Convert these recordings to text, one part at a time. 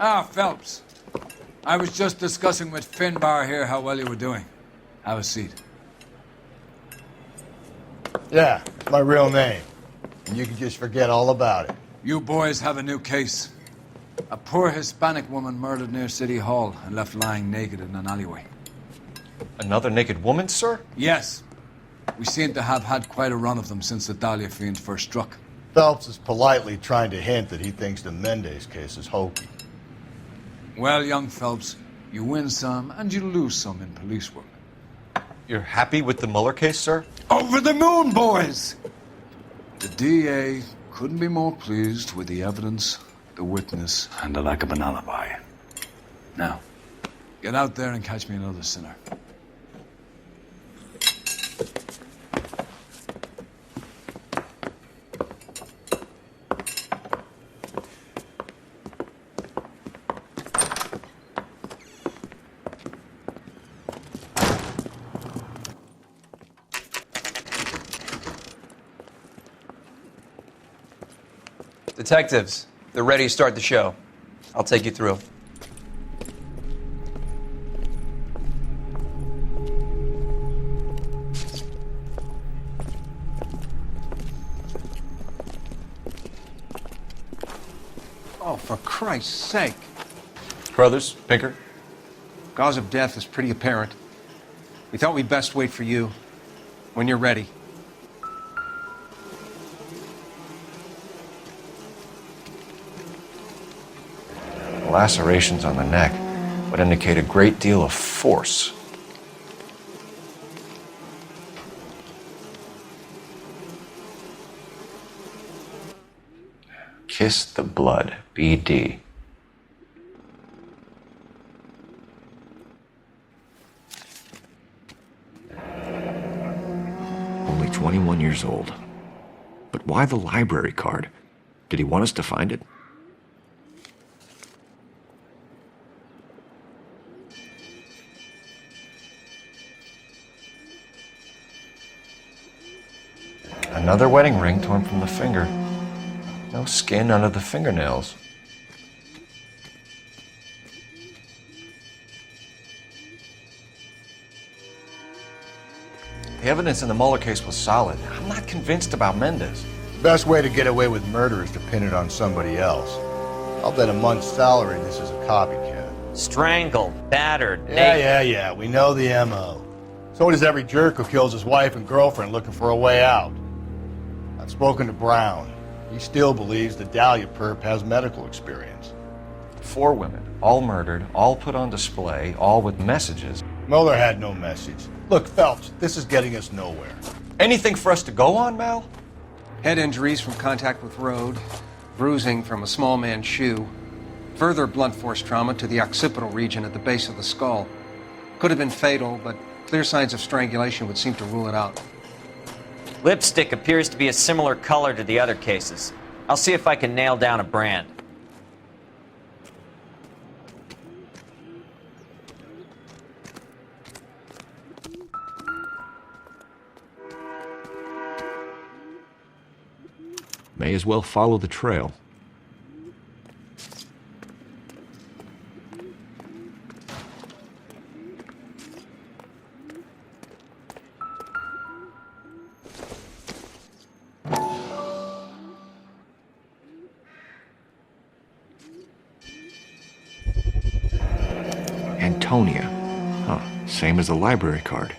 Ah, Phelps. I was just discussing with Finbar here how well you were doing. Have a seat. Yeah, my real name. And you can just forget all about it. You boys have a new case. A poor Hispanic woman murdered near City Hall and left lying naked in an alleyway. Another naked woman, sir? Yes. We seem to have had quite a run of them since the Dahlia fiend first struck. Phelps is politely trying to hint that he thinks the Mendez case is hokey. Well, young Phelps, you win some and you lose some in police work. You're happy with the Mueller case, sir? Over the moon, boys! The DA couldn't be more pleased with the evidence, the witness, and the lack of an alibi. Now, get out there and catch me another sinner. Detectives, they're ready to start the show. I'll take you through. Oh, for Christ's sake. Brothers, Pinker? Cause of death is pretty apparent. We thought we'd best wait for you. When you're ready. Lacerations on the neck would indicate a great deal of force. Kiss the blood, BD. Only 21 years old. But why the library card? Did he want us to find it? Another wedding ring torn from the finger. No skin under the fingernails. The evidence in the Mueller case was solid. I'm not convinced about Mendez. The best way to get away with murder is to pin it on somebody else. I'll bet a month's salary this is a copycat. Strangled, battered, Yeah, we know the M.O. So does every jerk who kills his wife and girlfriend looking for a way out. I've spoken to Brown. He still believes the Dahlia perp has medical experience. 4 women, all murdered, all put on display, all with messages. Mueller had no message. Look, Phelps, this is getting us nowhere. Anything for us to go on, Mal? Head injuries from contact with road, bruising from a small man's shoe, further blunt force trauma to the occipital region at the base of the skull. Could have been fatal, but clear signs of strangulation would seem to rule it out. Lipstick appears to be a similar color to the other cases. I'll see if I can nail down a brand. May as well follow the trail. Antonia. Huh, same as the library card.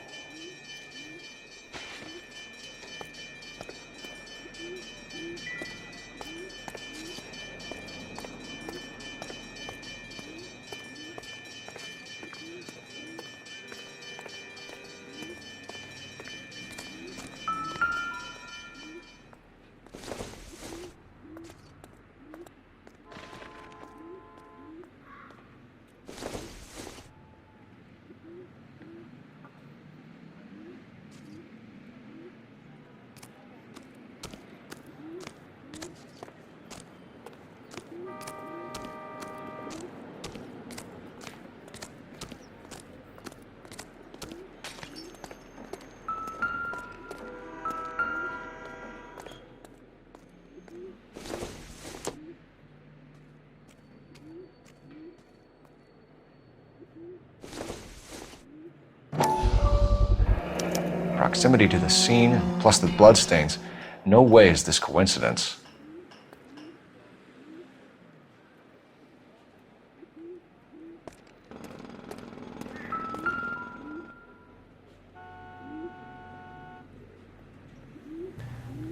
proximity to the scene, plus the bloodstains, no way is this coincidence.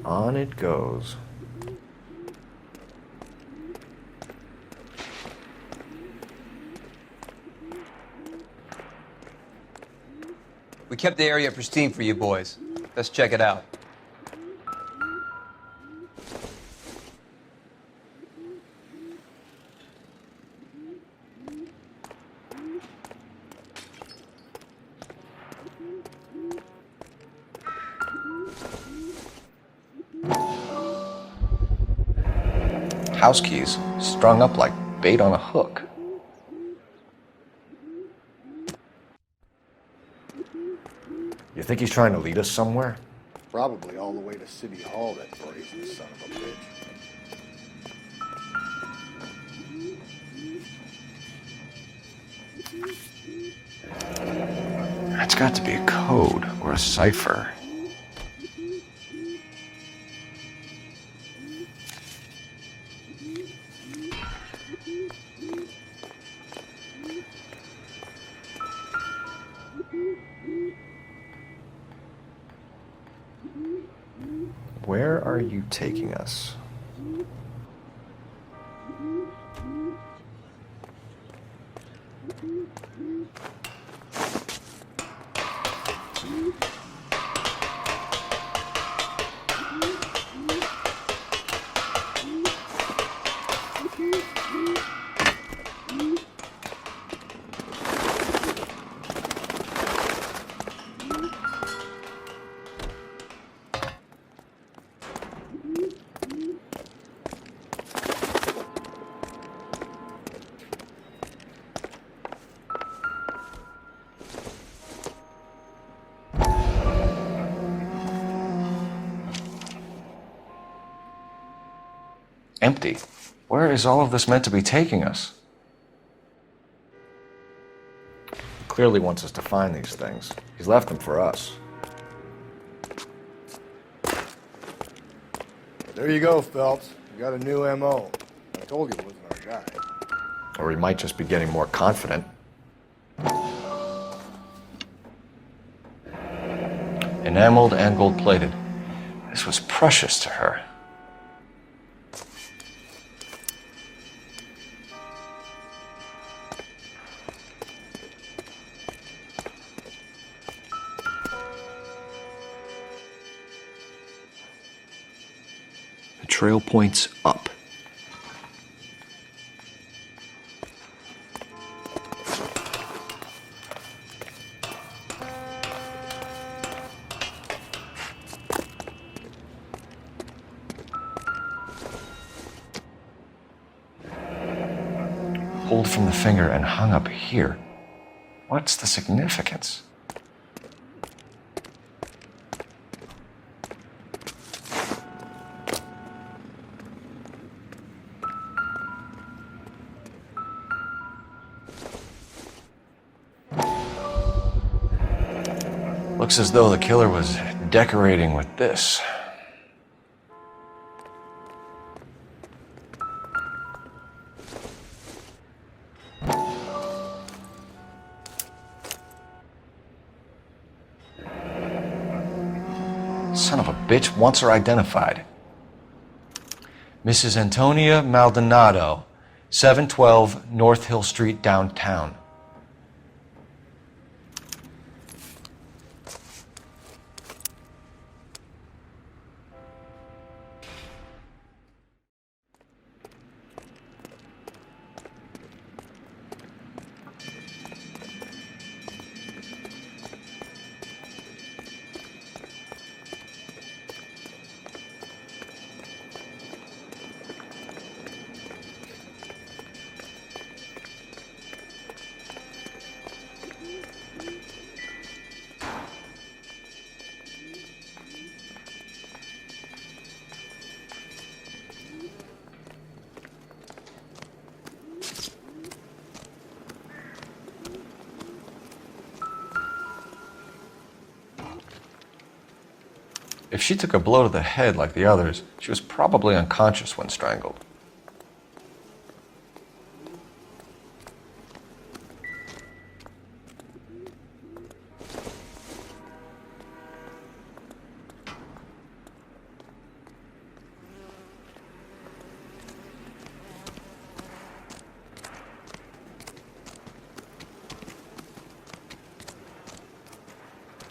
On it goes. We kept the area pristine for you boys. Let's check it out. House keys strung up like bait on a hook. You think he's trying to lead us somewhere? Probably all the way to City Hall, that brazen son of a bitch. That's got to be a code or a cipher. Where are you taking us? Empty. Where is all of this meant to be taking us? He clearly wants us to find these things. He's left them for us. There you go, Phelps. You got a new M.O. I told you it wasn't our guy. Or he might just be getting more confident. Enameled and gold-plated. This was precious to her. The trail points up. Pulled from the finger and hung up here. What's the significance? Looks as though the killer was decorating with this. Son of a bitch wants her identified. Mrs. Antonia Maldonado, 712 North Hill Street, downtown. If she took a blow to the head like the others, she was probably unconscious when strangled.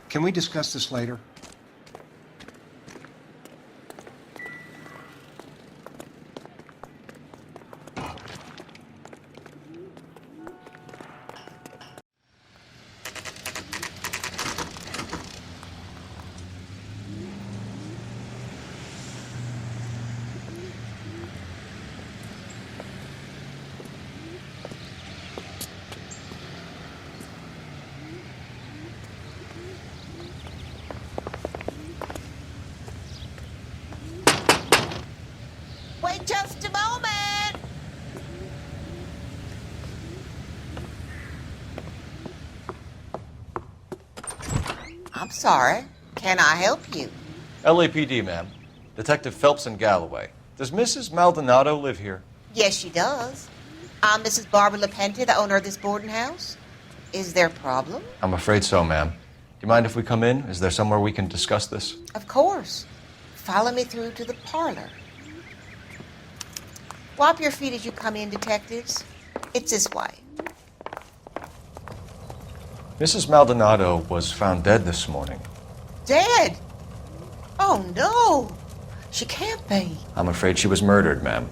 Can we discuss this later? Wait just a moment. I'm sorry. Can I help you? LAPD, ma'am. Detective Phelps and Galloway. Does Mrs. Maldonado live here? Yes, she does. I'm Mrs. Barbara LaPenta, the owner of this boarding house. Is there a problem? I'm afraid so, ma'am. Do you mind if we come in? Is there somewhere we can discuss this? Of course. Follow me through to the parlor. Wipe your feet as you come in, detectives. It's this way. Mrs. Maldonado was found dead this morning. Dead? Oh, no. She can't be. I'm afraid she was murdered, ma'am.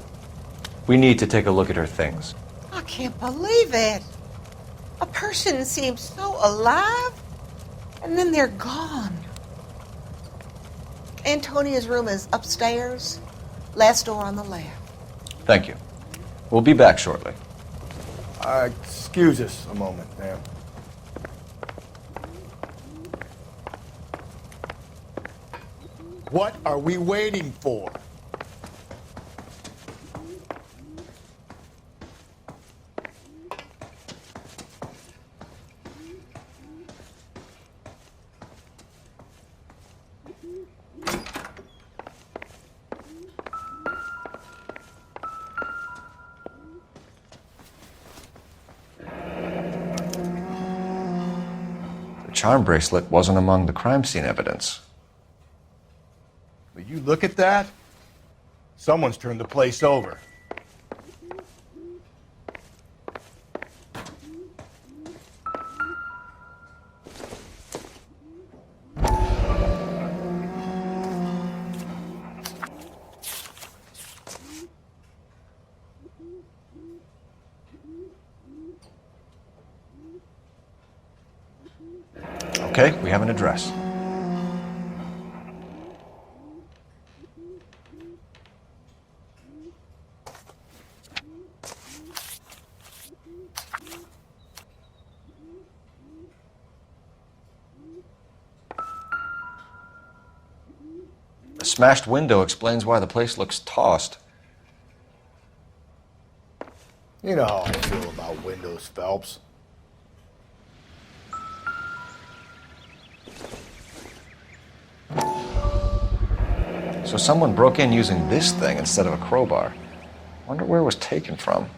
We need to take a look at her things. I can't believe it. A person seems so alive, and then they're gone. Antonia's room is upstairs, last door on the left. Thank you. We'll be back shortly. Excuse us a moment, ma'am. What are we waiting for? The charm bracelet wasn't among the crime scene evidence. Will you look at that? Someone's turned the place over. Okay, we have an address. The smashed window explains why the place looks tossed. You know how I feel about windows, Phelps. So someone broke in using this thing instead of a crowbar. Wonder where it was taken from.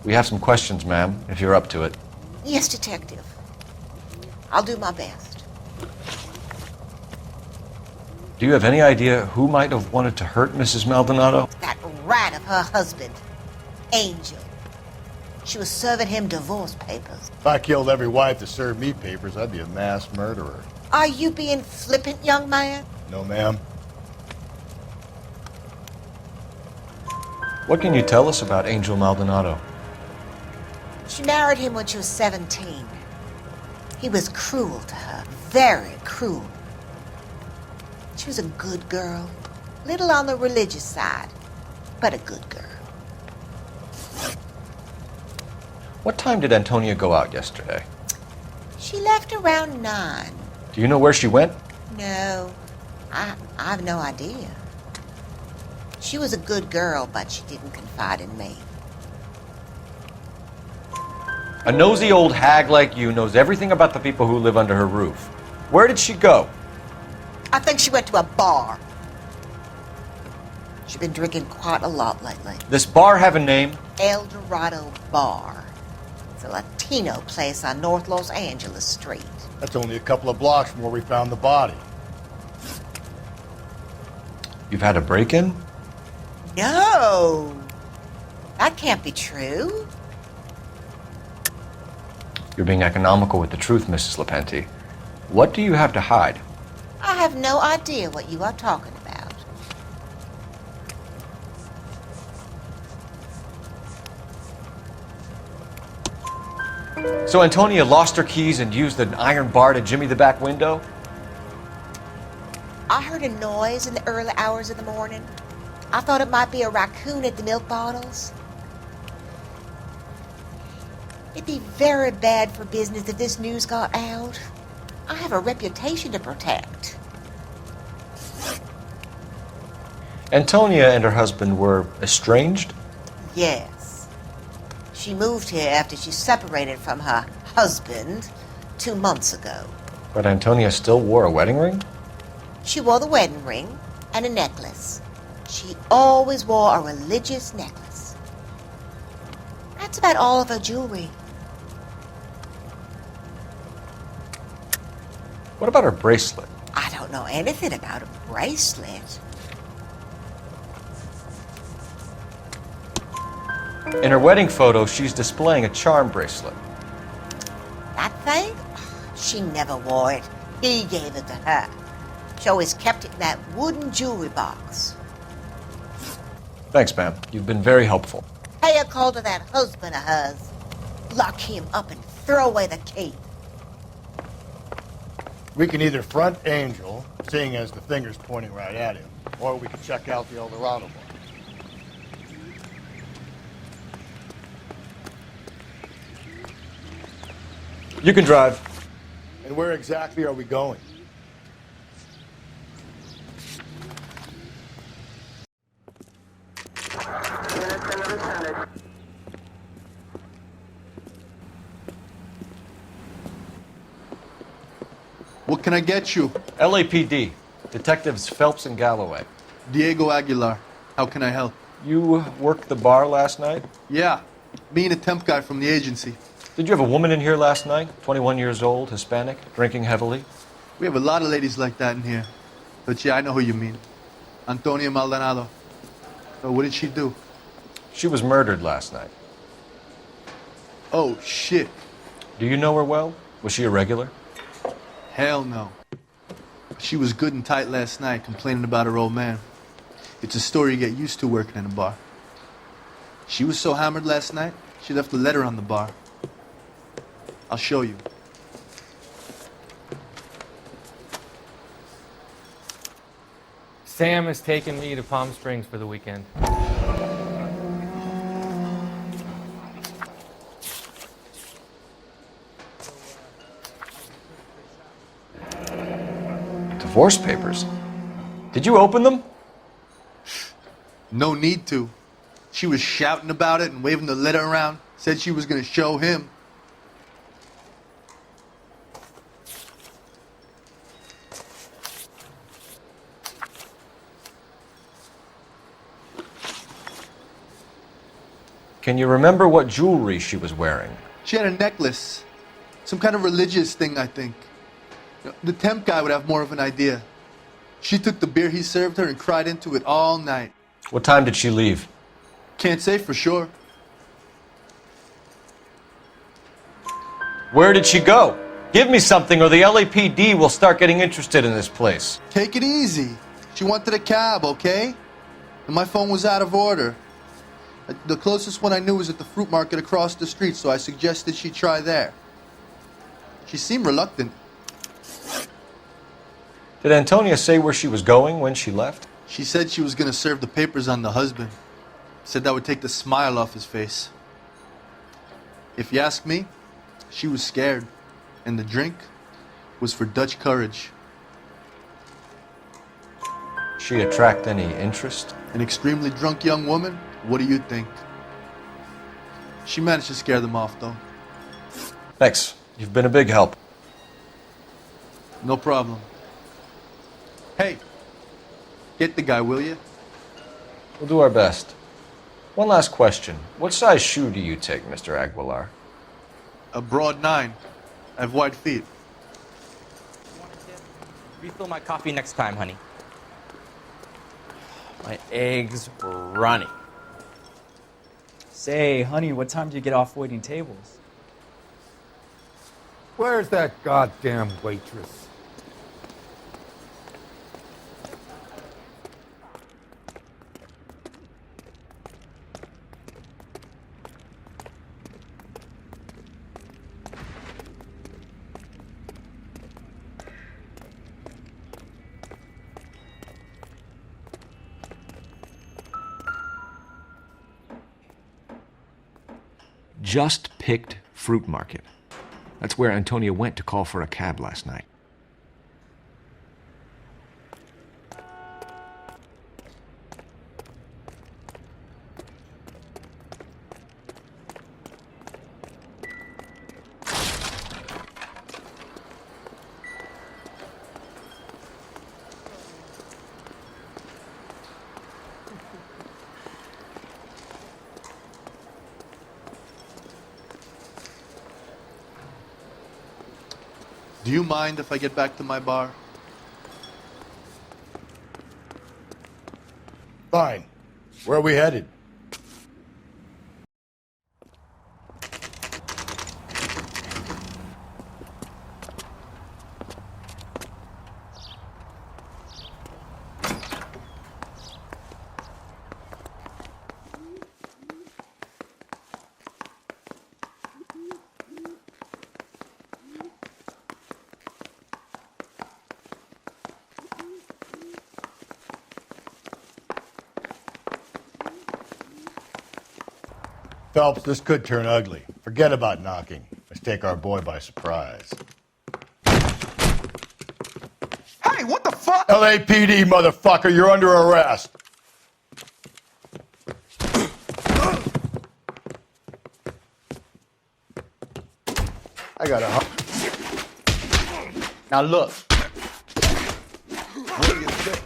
We have some questions, ma'am, if you're up to it. Yes, detective. I'll do my best. Do you have any idea who might have wanted to hurt Mrs. Maldonado? That rat of her husband, Angel. She was serving him divorce papers. If I killed every wife that served me papers, I'd be a mass murderer. Are you being flippant, young man? No, ma'am. What can you tell us about Angel Maldonado? She married him when she was 17. He was cruel to her, very cruel. She was a good girl, little on the religious side, but a good girl. What time did Antonia go out yesterday? She left around 9. Do you know where she went? No, I have no idea. She was a good girl, but she didn't confide in me. A nosy old hag like you knows everything about the people who live under her roof. Where did she go? I think she went to a bar. She's been drinking quite a lot lately. This bar have a name? El Dorado Bar. It's a Latino place on North Los Angeles Street. That's only a couple of blocks from where we found the body. You've had a break-in? No! That can't be true. You're being economical with the truth, Mrs. Lepenti. What do you have to hide? I have no idea what you are talking about. So Antonia lost her keys and used an iron bar to jimmy the back window? I heard a noise in the early hours of the morning. I thought it might be a raccoon at the milk bottles. It'd be very bad for business if this news got out. I have a reputation to protect. Antonia and her husband were estranged? Yes. She moved here after she separated from her husband 2 months ago. But Antonia still wore a wedding ring? She wore the wedding ring and a necklace. She always wore a religious necklace. That's about all of her jewelry. What about her bracelet? I don't know anything about a bracelet. In her wedding photo, she's displaying a charm bracelet. That thing? She never wore it. He gave it to her. She always kept it in that wooden jewelry box. Thanks, ma'am. You've been very helpful. Pay a call to that husband of hers. Lock him up and throw away the key. We can either front Angel, seeing as the finger's pointing right at him, or we can check out the El Dorado bar. You can drive. And where exactly are we going? What can I get you? LAPD. Detectives Phelps and Galloway. Diego Aguilar. How can I help? You worked the bar last night? Yeah, me and a temp guy from the agency. Did you have a woman in here last night? 21 years old, Hispanic, drinking heavily? We have a lot of ladies like that in here. But yeah, I know who you mean. Antonia Maldonado. So what did she do? She was murdered last night. Oh, shit. Do you know her well? Was she a regular? Hell no. She was good and tight last night, complaining about her old man. It's a story you get used to working in a bar. She was so hammered last night, she left a letter on the bar. I'll show you. Sam has taken me to Palm Springs for the weekend. Divorce papers. Did you open them? No need to. She was shouting about it and waving the letter around. Said she was going to show him. Can you remember what jewelry she was wearing? She had a necklace. Some kind of religious thing, I think. The temp guy would have more of an idea. She took the beer he served her and cried into it all night. What time did she leave? Can't say for sure. Where did she go? Give me something or the LAPD will start getting interested in this place. Take it easy. She wanted a cab, okay? And my phone was out of order. The closest one I knew was at the fruit market across the street, so I suggested she try there. She seemed reluctant. Did Antonia say where she was going when she left? She said she was gonna serve the papers on the husband. Said that would take the smile off his face. If you ask me, she was scared. And the drink was for Dutch courage. She attract any interest? An extremely drunk young woman? What do you think? She managed to scare them off, though. Thanks. You've been a big help. No problem. Hey, get the guy, will you? We'll do our best. One last question. What size shoe do you take, Mr. Aguilar? A broad 9. I have wide feet. Refill my coffee next time, honey. My eggs were running. Say, honey, what time do you get off waiting tables? Where's that goddamn waitress? Just picked fruit market. That's where Antonia went to call for a cab last night. Do you mind if I get back to my bar? Fine. Where are we headed? Phelps, this could turn ugly. Forget about knocking. Let's take our boy by surprise. Hey, what the fuck? LAPD, motherfucker, you're under arrest. I got a... Now look. What do you think?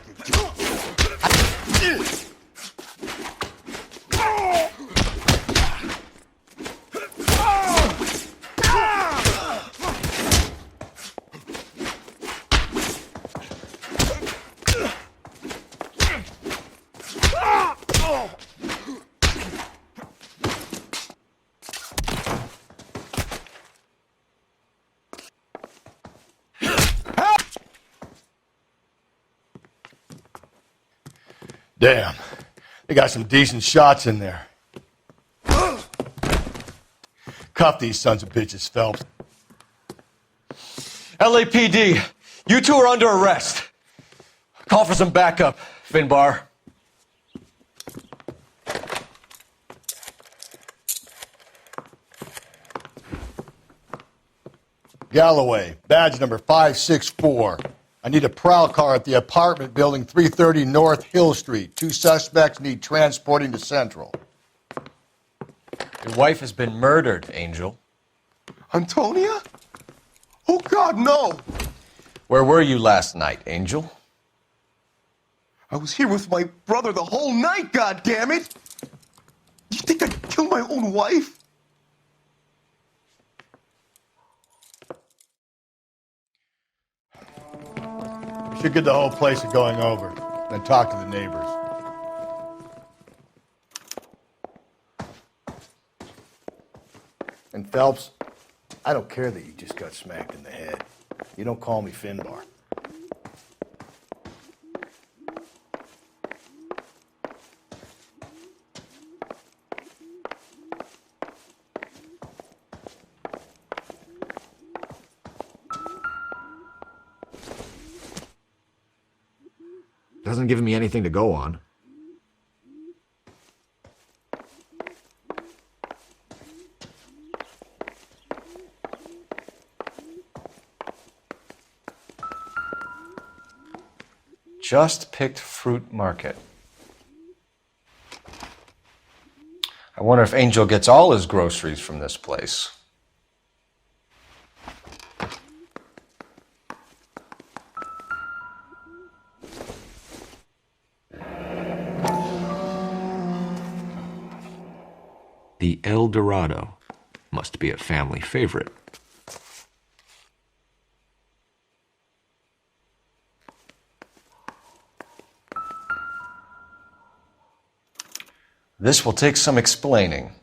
Damn. They got some decent shots in there. Cuff these sons of bitches, Phelps. LAPD, you two are under arrest. Call for some backup, Finbar. Galloway, badge number 564. I need a prowl car at the apartment building 330 North Hill Street. 2 suspects need transporting to Central. Your wife has been murdered, Angel. Antonia? Oh, God, no! Where were you last night, Angel? I was here with my brother the whole night, goddammit! You think I'd kill my own wife? We should get the whole place a going over, then talk to the neighbors. And Phelps, I don't care that you just got smacked in the head. You don't call me Finbar. Doesn't give me anything to go on. Just picked fruit market. I wonder if Angel gets all his groceries from this place. The El Dorado must be a family favorite. This will take some explaining.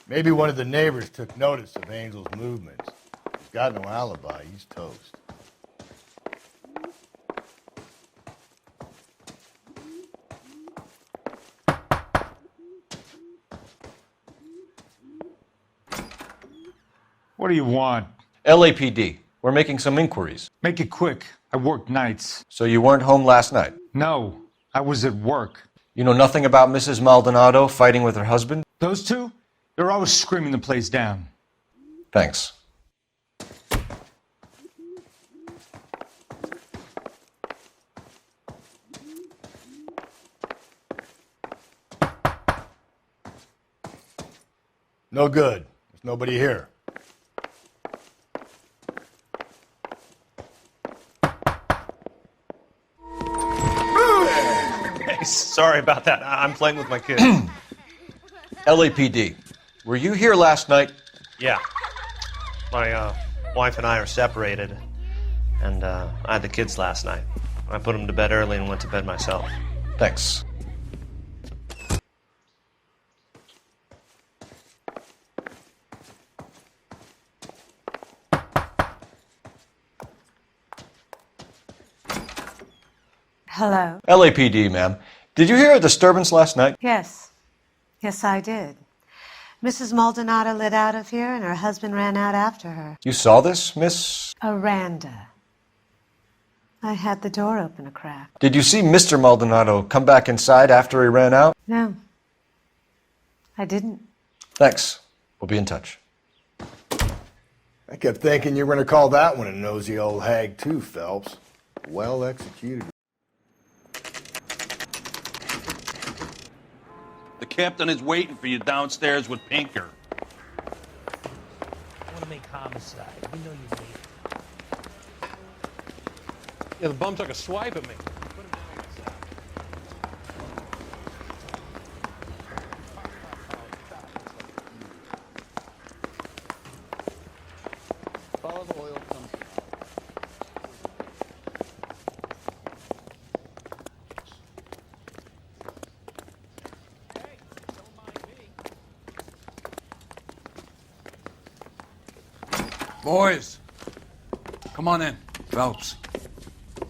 Maybe one of the neighbors took notice of Angel's movements. He's got no alibi. He's toast. What do you want? LAPD. We're making some inquiries. Make it quick. I work nights. So you weren't home last night? No, I was at work. You know nothing about Mrs. Maldonado fighting with her husband? Those two? They're always screaming the place down. Thanks. No good. There's nobody here. Hey, sorry about that. I'm playing with my kid. LAPD. Were you here last night? Yeah. My wife and I are separated, and I had the kids last night. I put them to bed early and went to bed myself. Thanks. Hello? LAPD, ma'am. Did you hear a disturbance last night? Yes. Yes, I did. Mrs. Maldonado lit out of here, and her husband ran out after her. You saw this, Miss? Aranda. I had the door open a crack. Did you see Mr. Maldonado come back inside after he ran out? No. I didn't. Thanks. We'll be in touch. I kept thinking you were going to call that one a nosy old hag too, Phelps. Well executed. The captain is waiting for you downstairs with Pinker. I want to make homicide. We know you need it. Yeah, the bum took a swipe at me. Follow the oil pump. Boys, come on in. Phelps,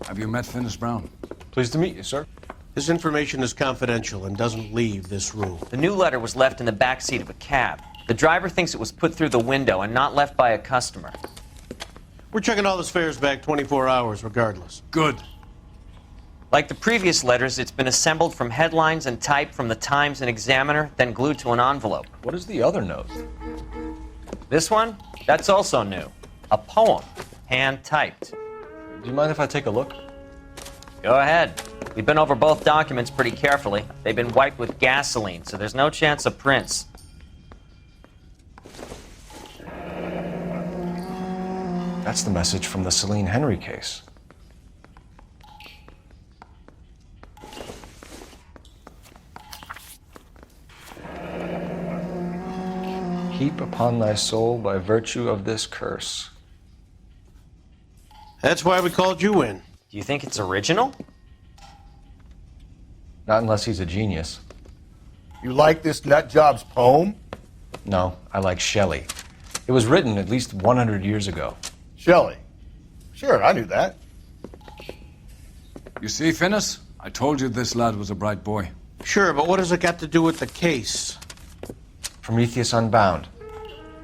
have you met Finis Brown? Pleased to meet you, sir. This information is confidential and doesn't leave this room. The new letter was left in the back seat of a cab. The driver thinks it was put through the window and not left by a customer. We're checking all this fares back 24 hours regardless. Good. Like the previous letters, it's been assembled from headlines and typed from the Times and Examiner, then glued to an envelope. What is the other note? This one? That's also new. A poem, hand-typed. Do you mind if I take a look? Go ahead. We've been over both documents pretty carefully. They've been wiped with gasoline, so there's no chance of prints. That's the message from the Celine Henry case. Heap upon thy soul by virtue of this curse. That's why we called you in. Do you think it's original? Not unless he's a genius. You like this nutjob's poem? No, I like Shelley. It was written at least 100 years ago. Shelley? Sure, I knew that. You see, Finnis? I told you this lad was a bright boy. Sure, but what does it got to do with the case? Prometheus Unbound.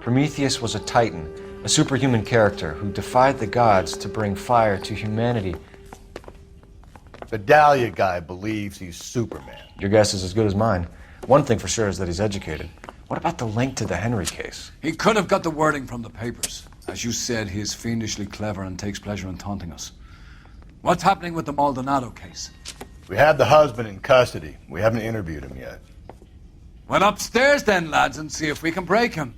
Prometheus was a titan, a superhuman character who defied the gods to bring fire to humanity. The Dahlia guy believes he's Superman. Your guess is as good as mine. One thing for sure is that he's educated. What about the link to the Henry case? He could have got the wording from the papers. As you said, he is fiendishly clever and takes pleasure in taunting us. What's happening with the Maldonado case? We have the husband in custody. We haven't interviewed him yet. Well, upstairs then, lads, and see if we can break him.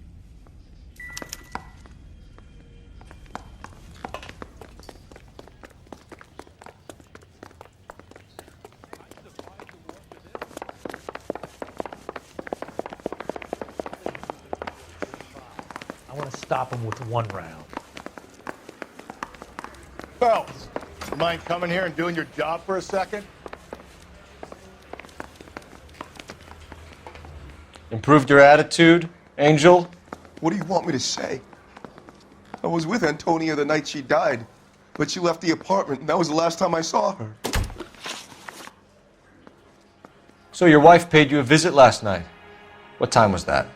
I want to stop him with one round. Phelps, you mind coming here and doing your job for a second? Improved your attitude, Angel? What do you want me to say? I was with Antonia the night she died, but she left the apartment, and that was the last time I saw her. So your wife paid you a visit last night. What time was that?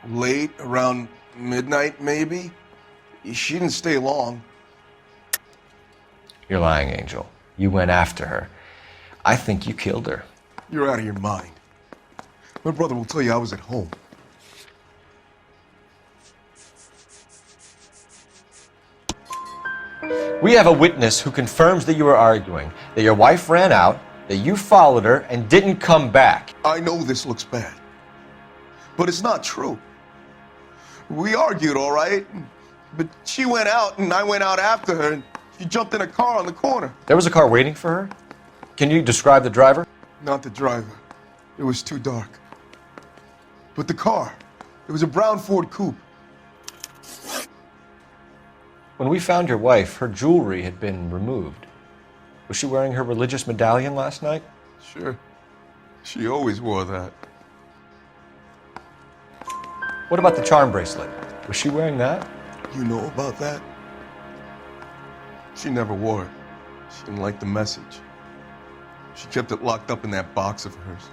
Late, around midnight, maybe? She didn't stay long. You're lying, Angel. You went after her. I think you killed her. You're out of your mind. My brother will tell you I was at home. We have a witness who confirms that you were arguing, that your wife ran out, that you followed her, and didn't come back. I know this looks bad, but it's not true. We argued, all right, but she went out and I went out after her, and she jumped in a car on the corner. There was a car waiting for her? Can you describe the driver? Not the driver. It was too dark. But the car, it was a brown Ford coupe. When we found your wife, her jewelry had been removed. Was she wearing her religious medallion last night? Sure. She always wore that. What about the charm bracelet? Was she wearing that? You know about that? She never wore it. She didn't like the message. She kept it locked up in that box of hers.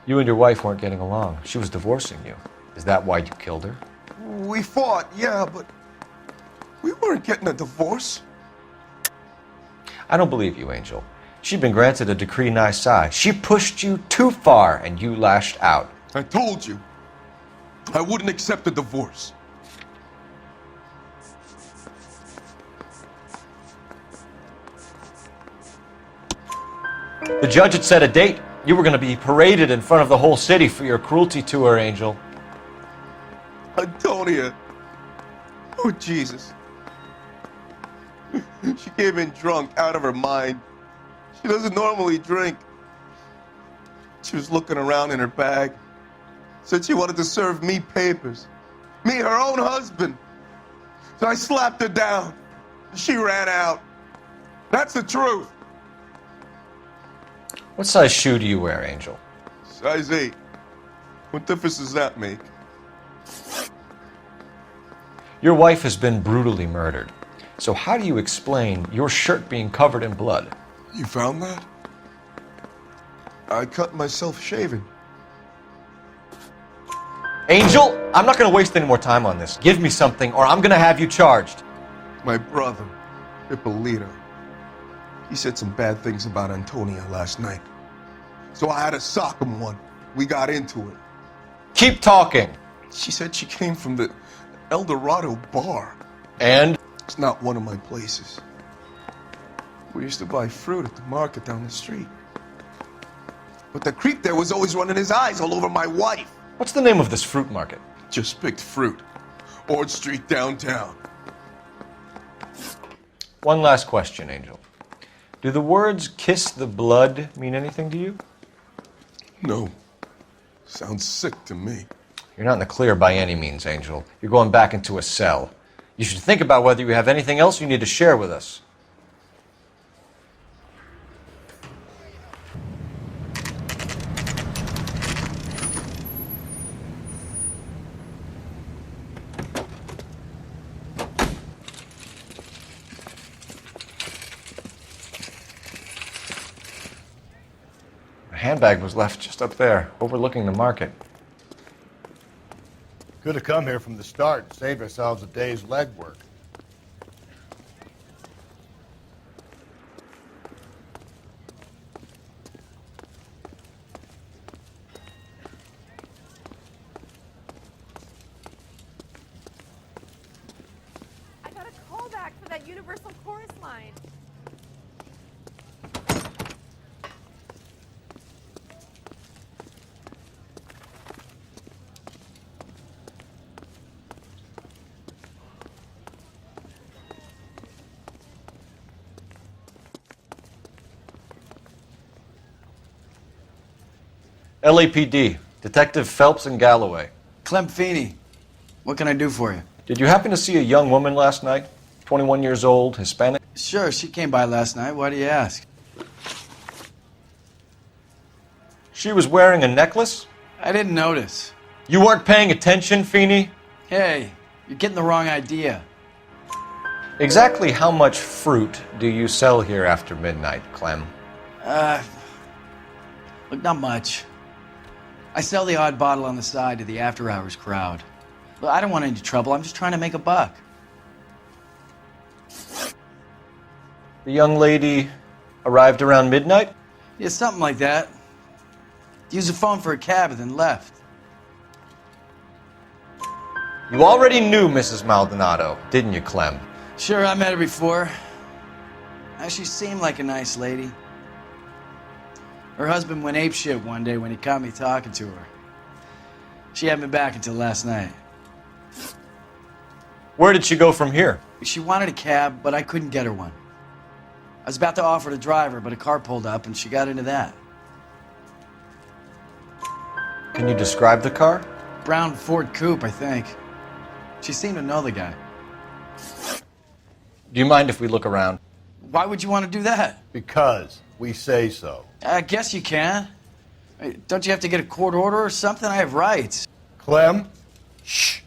You and your wife weren't getting along. She was divorcing you. Is that why you killed her? We fought, yeah, but we weren't getting a divorce. I don't believe you, Angel. She'd been granted a decree nisi. She pushed you too far, and you lashed out. I told you, I wouldn't accept a divorce. The judge had set a date. You were going to be paraded in front of the whole city for your cruelty to her, Angel. Antonia. Oh, Jesus. She came in drunk, out of her mind. She doesn't normally drink. She was looking around in her bag. Said she wanted to serve me papers. Me, her own husband. So I slapped her down. She ran out. That's the truth. What size shoe do you wear, Angel? Size 8. What difference does that make? Your wife has been brutally murdered. So how do you explain your shirt being covered in blood? You found that? I cut myself shaving. Angel, I'm not going to waste any more time on this. Give me something or I'm going to have you charged. My brother, Ippolito, he said some bad things about Antonia last night. So I had to sock him one. We got into it. Keep talking. She said she came from the El Dorado bar. And? It's not one of my places. We used to buy fruit at the market down the street. But the creep there was always running his eyes all over my wife. What's the name of this fruit market? Just picked fruit. Ord Street downtown. One last question, Angel. Do the words kiss the blood mean anything to you? No. Sounds sick to me. You're not in the clear by any means, Angel. You're going back into a cell. You should think about whether you have anything else you need to share with us. The handbag was left just up there, overlooking the market. Could have come here from the start and saved ourselves a day's legwork. I got a call back for that Universal Chorus line. LAPD, Detective Phelps and Galloway. Clem Feeney, what can I do for you? Did you happen to see a young woman last night? 21 years old, Hispanic? Sure, she came by last night. Why do you ask? She was wearing a necklace? I didn't notice. You weren't paying attention, Feeney? Hey, you're getting the wrong idea. Exactly how much fruit do you sell here after midnight, Clem? Look, not much. I sell the odd bottle on the side to the after-hours crowd. Look, I don't want any trouble. I'm just trying to make a buck. The young lady arrived around midnight? Yeah, something like that. Used the phone for a cab and then left. You already knew Mrs. Maldonado, didn't you, Clem? Sure, I met her before. She seemed like a nice lady. Her husband went apeshit one day when he caught me talking to her. She hadn't been back until last night. Where did she go from here? She wanted a cab, but I couldn't get her one. I was about to offer to drive her, but a car pulled up and she got into that. Can you describe the car? Brown Ford Coupe, I think. She seemed to know the guy. Do you mind if we look around? Why would you want to do that? Because we say so. I guess you can. Don't you have to get a court order or something? I have rights. Clem? Shh.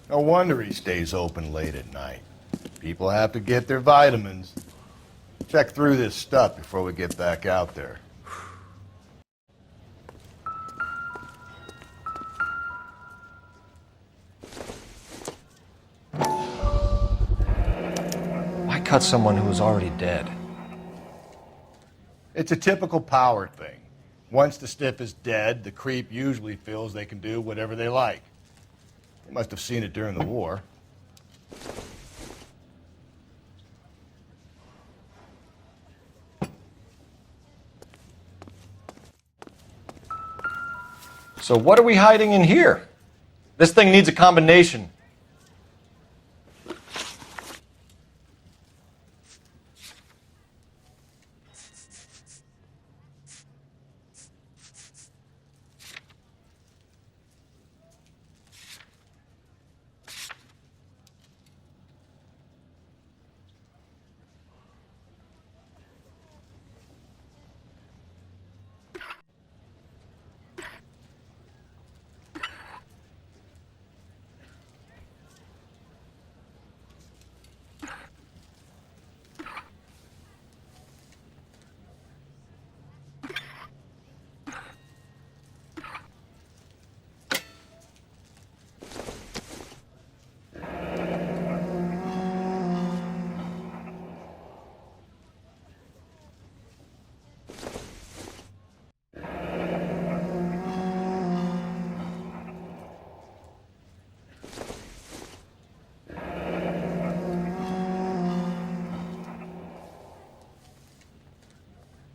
No wonder he stays open late at night. People have to get their vitamins. Check through this stuff before we get back out there. Why cut someone who was already dead? It's a typical power thing. Once the stiff is dead, the creep usually feels they can do whatever they like. They must have seen it during the war. So what are we hiding in here? This thing needs a combination.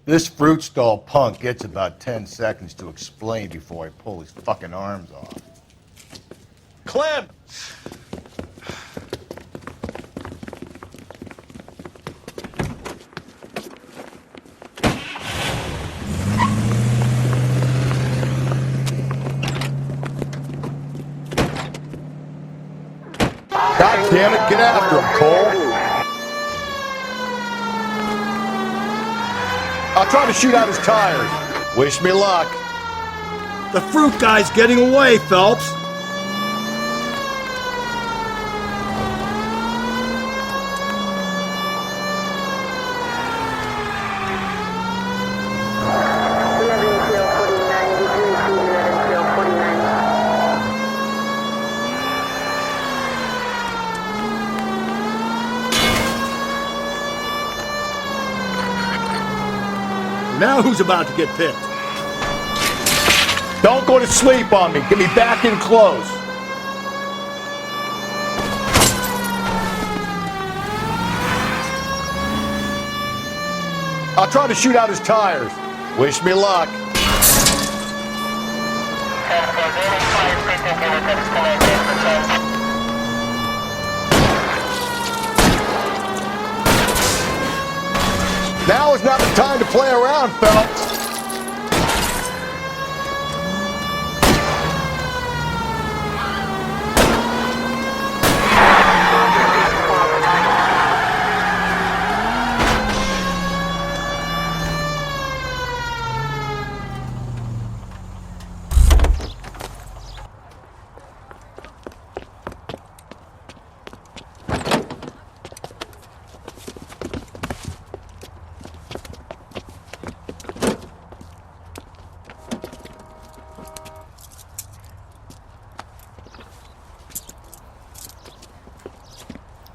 This fruit stall punk gets about 10 seconds to explain before I pull his fucking arms off. Clem! Damn it, get after him, Cole. I'll try to shoot out his tires. Wish me luck. The fruit guy's getting away, Phelps. Now who's about to get picked? Don't go to sleep on me. Get me back in close. I'll try to shoot out his tires. Wish me luck. Now is not the time to play around, Phelps.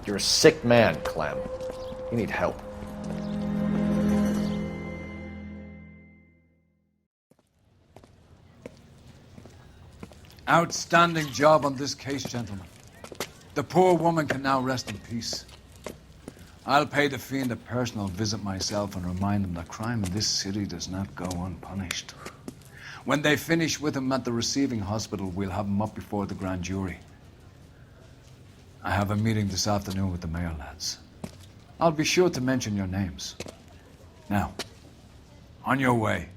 You're a sick man, Clem. You need help. Outstanding job on this case, gentlemen. The poor woman can now rest in peace. I'll pay the fiend a personal visit myself and remind him that crime in this city does not go unpunished. When they finish with him at the receiving hospital, we'll have him up before the grand jury. I have a meeting this afternoon with the mayor lads. I'll be sure to mention your names. Now, on your way.